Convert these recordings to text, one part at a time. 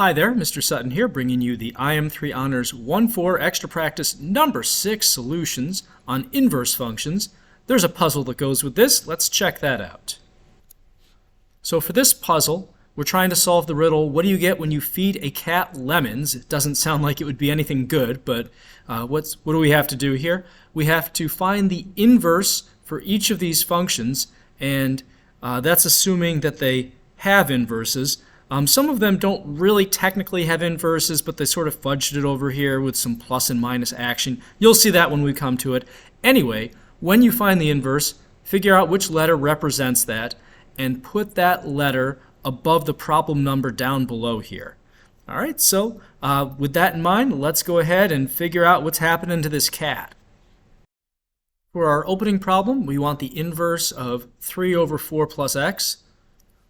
Hi there, Mr. Sutton here, bringing you the IM3 Honors 1-4 Extra Practice number 6 solutions on inverse functions. There's a puzzle that goes with this. Let's check that out. So for this puzzle, we're trying to solve the riddle, what do you get when you feed a cat lemons? It doesn't sound like it would be anything good, but what do we have to do here? We have to find the inverse for each of these functions, and that's assuming that they have inverses. Some of them don't really technically have inverses, but they sort of fudged it over here with some plus and minus action. You'll see that when we come to it. Anyway, when you find the inverse, figure out which letter represents that and put that letter above the problem number down below here. All right, so with that in mind, let's go ahead and figure out what's happening to this cat. For our opening problem, we want the inverse of 3 over 4 plus x.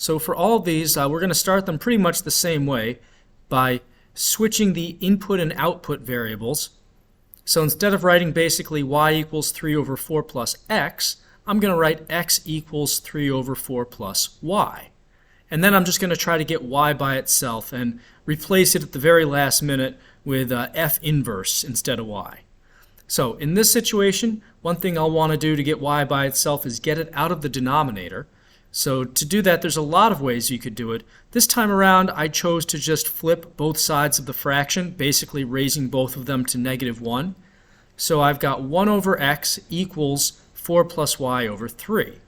So for all of these, we're going to start them pretty much the same way by switching the input and output variables. So instead of writing basically y equals 3 over 4 plus x, I'm going to write x equals 3 over 4 plus y. And then I'm just going to try to get y by itself and replace it at the very last minute with f inverse instead of y. So in this situation, one thing I'll want to do to get y by itself is get it out of the denominator. So to do that, there's a lot of ways you could do it. This time around, I chose to just flip both sides of the fraction, basically raising both of them to -1. So I've got 1 over x equals 4 plus y over 3.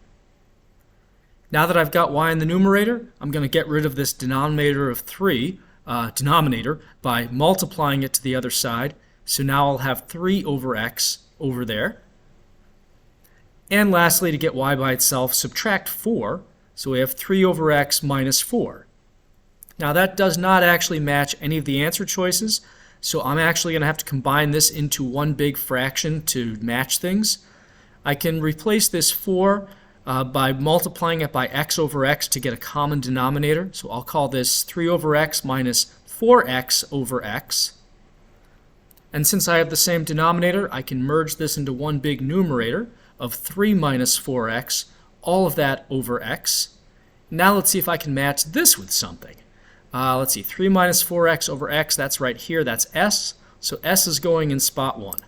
Now that I've got y in the numerator, I'm going to get rid of this denominator of 3, by multiplying it to the other side. So now I'll have 3 over x over there. And lastly, to get y by itself, subtract 4. So we have 3 over x minus 4. Now that does not actually match any of the answer choices, so I'm actually going to have to combine this into one big fraction to match things. I can replace this 4 by multiplying it by x over x to get a common denominator. So I'll call this 3 over x minus 4x over x. And since I have the same denominator, I can merge this into one big numerator of 3 minus 4x, all of that over x. Now let's see if I can match this with something. Let's see, 3 minus 4x over x, that's right here, that's s. So s is going in spot 1.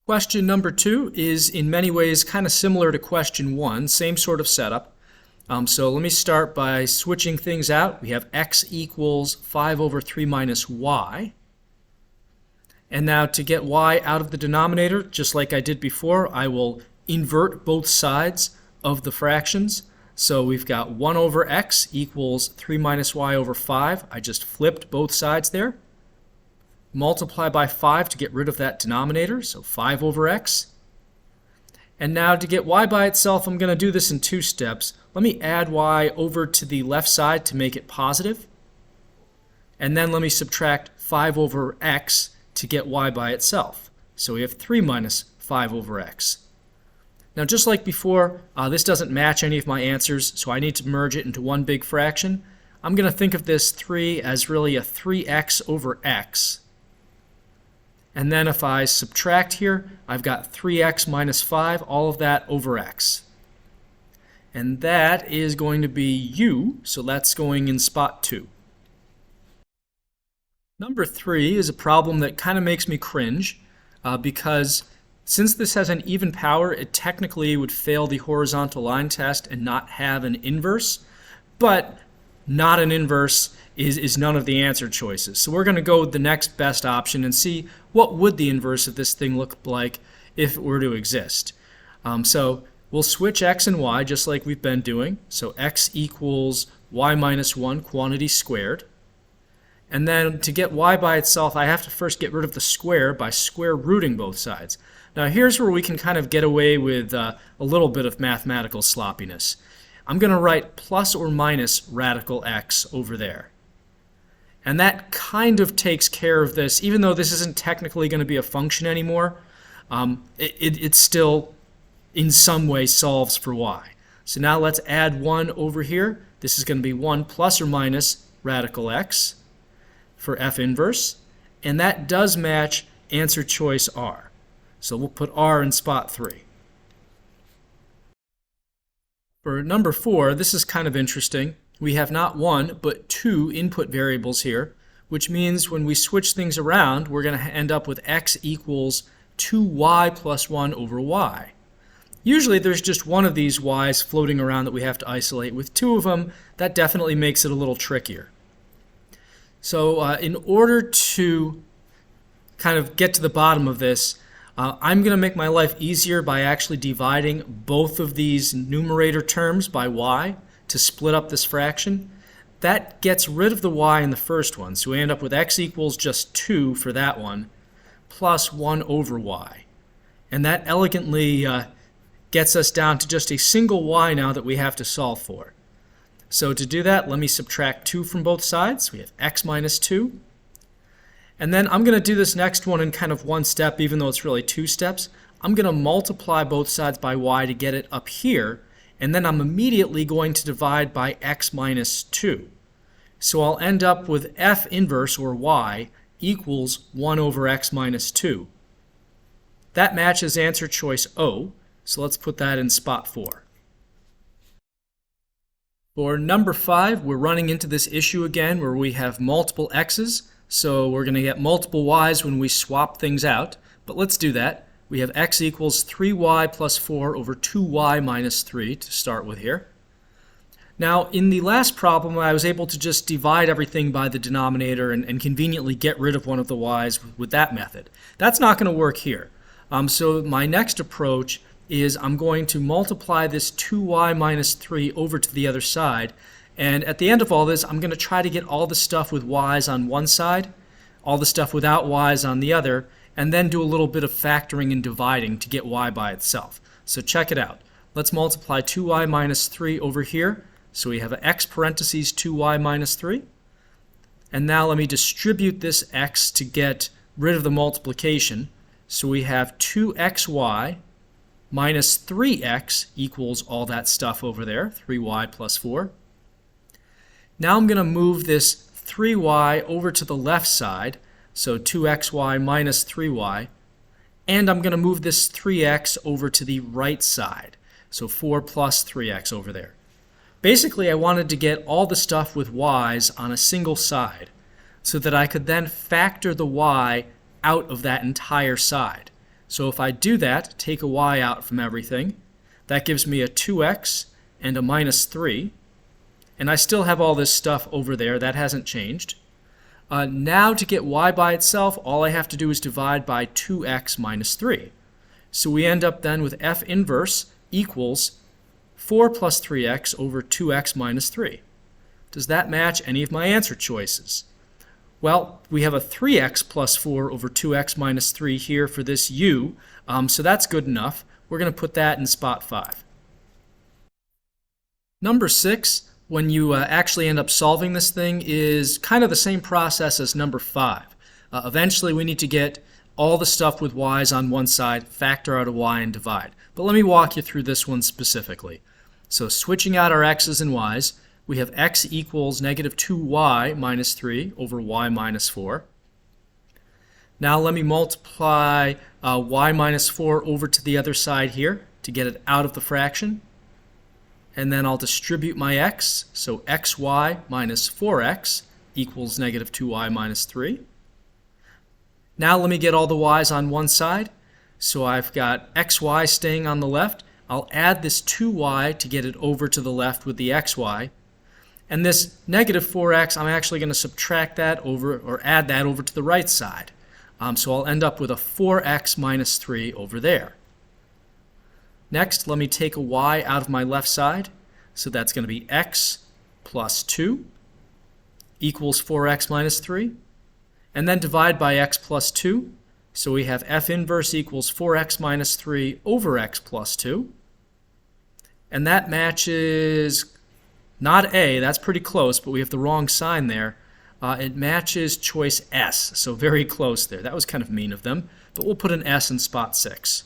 Question number 2 is in many ways kind of similar to question 1, same sort of setup. So let me start by switching things out. We have x equals 5 over 3 minus y. And now to get y out of the denominator, just like I did before, I will invert both sides of the fractions. So we've got 1 over x equals 3 minus y over 5. I just flipped both sides there. Multiply by 5 to get rid of that denominator, so 5 over x. And now to get y by itself, I'm going to do this in 2 steps. Let me add y over to the left side to make it positive. And then let me subtract 5 over x to get y by itself. So we have 3 minus 5 over x. Now just like before, this doesn't match any of my answers, so I need to merge it into one big fraction. I'm going to think of this 3 as really a 3x over x. And then if I subtract here, I've got 3x minus 5, all of that over x. And that is going to be u, so that's going in spot 2. Number 3 is a problem that kind of makes me cringe because since this has an even power, it technically would fail the horizontal line test and not have an inverse, but not an inverse is none of the answer choices. So we're going to go with the next best option and see what would the inverse of this thing look like if it were to exist. So we'll switch x and y just like we've been doing. So x equals y minus 1 quantity squared. And then to get y by itself, I have to first get rid of the square by square rooting both sides. Now here's where we can kind of get away with a little bit of mathematical sloppiness. I'm going to write plus or minus radical x over there. And that kind of takes care of this. Even though this isn't technically going to be a function anymore, it still in some way solves for y. So now let's add 1 over here. This is going to be 1 plus or minus radical x for f inverse, and that does match answer choice R. So we'll put R in spot 3. For number 4, this is kind of interesting. we have not one, but two input variables here, which means when we switch things around, we're going to end up with x equals 2y plus 1 over y. Usually there's just one of these y's floating around that we have to isolate. With two of them, that definitely makes it a little trickier. So in order to kind of get to the bottom of this, I'm going to make my life easier by actually dividing both of these numerator terms by y to split up this fraction. That gets rid of the y in the first one, so we end up with x equals just 2 for that one, plus 1 over y. And that elegantly gets us down to just a single y now that we have to solve for. So to do that, let me subtract 2 from both sides. We have x minus 2. And then I'm going to do this next one in kind of one step, even though it's really two steps. I'm going to multiply both sides by y to get it up here, and then I'm immediately going to divide by x minus 2. So I'll end up with f inverse, or y, equals 1 over x minus 2. That matches answer choice O, so let's put that in spot 4. For number 5, we're running into this issue again where we have multiple x's, so we're going to get multiple y's when we swap things out. But let's do that. We have x equals 3y plus 4 over 2y minus 3 to start with here. Now, in the last problem, I was able to just divide everything by the denominator and conveniently get rid of one of the y's with that method. That's not going to work here. So my next approach is I'm going to multiply this 2y minus 3 over to the other side. And at the end of all this, I'm going to try to get all the stuff with y's on one side, all the stuff without y's on the other, and then do a little bit of factoring and dividing to get y by itself. So check it out. Let's multiply 2y minus 3 over here. So we have an x parentheses 2y minus 3. And now let me distribute this x to get rid of the multiplication. So we have 2xy minus 3x equals all that stuff over there, 3y plus 4. Now I'm going to move this 3y over to the left side, so 2xy minus 3y, and I'm going to move this 3x over to the right side, so 4 plus 3x over there. Basically, I wanted to get all the stuff with y's on a single side so that I could then factor the y out of that entire side. So if I do that, take a y out from everything, that gives me a 2x and a minus 3. And I still have all this stuff over there. That hasn't changed. Now to get y by itself, all I have to do is divide by 2x minus 3. So we end up then with f inverse equals 4 plus 3x over 2x minus 3. Does that match any of my answer choices? Well, we have a 3x plus 4 over 2x minus 3 here for this u, so that's good enough. We're going to put that in spot 5. Number 6, when you actually end up solving this thing, is kind of the same process as number 5. Eventually we need to get all the stuff with y's on one side, factor out a y, and divide. But let me walk you through this one specifically. So switching out our x's and y's, we have x equals negative 2y minus 3 over y minus 4. Now let me multiply y minus 4 over to the other side here to get it out of the fraction. And then I'll distribute my x, so xy minus 4x equals negative 2y minus 3. Now let me get all the y's on one side. So I've got xy staying on the left. I'll add this 2y to get it over to the left with the xy. And this negative 4x, I'm actually going to subtract that over, or add that over to the right side. So I'll end up with a 4x minus 3 over there. Next, let me take a y out of my left side. So that's going to be x plus 2 equals 4x minus 3. And then divide by x plus 2. So we have f inverse equals 4x minus 3 over x plus 2. And that matches not A, that's pretty close, but we have the wrong sign there. It matches choice S, so very close there. That was kind of mean of them, but we'll put an S in spot 6.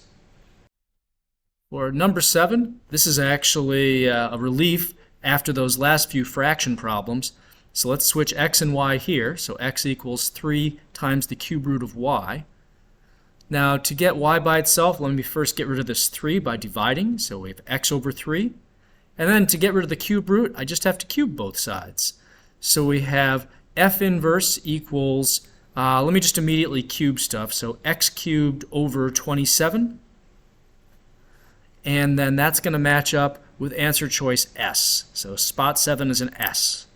For number 7, this is actually a relief after those last few fraction problems. So let's switch x and y here. So x equals 3 times the cube root of y. Now to get y by itself, let me first get rid of this 3 by dividing. So we have x over 3. And then to get rid of the cube root, I just have to cube both sides. So we have f inverse equals, let me just immediately cube stuff. So x cubed over 27. And then that's going to match up with answer choice S. So spot 7 is an S.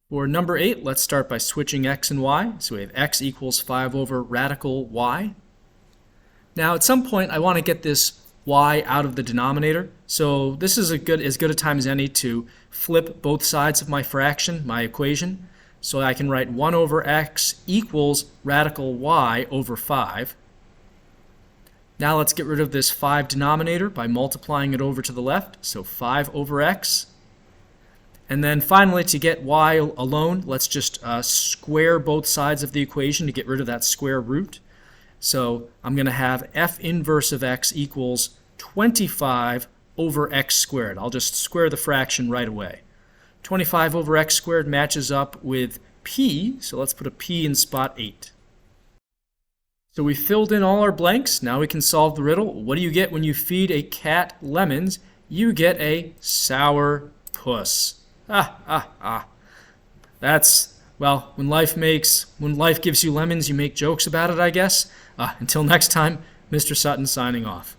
For number 8, let's start by switching x and y. So we have x equals 5 over radical y. Now at some point I want to get this y out of the denominator. So this is as good a time as any to flip both sides of my fraction, my equation. So I can write 1 over x equals radical y over 5. Now let's get rid of this 5 denominator by multiplying it over to the left. So 5 over x. And then finally, to get y alone, let's just square both sides of the equation to get rid of that square root. So I'm going to have f inverse of x equals 25 over x squared. I'll just square the fraction right away. 25 over x squared matches up with p, so let's put a p in spot 8. So we filled in all our blanks. Now we can solve the riddle. What do you get when you feed a cat lemons? You get a sour puss. That's, well, when life gives you lemons, you make jokes about it, I guess. Until next time, Mr. Sutton signing off.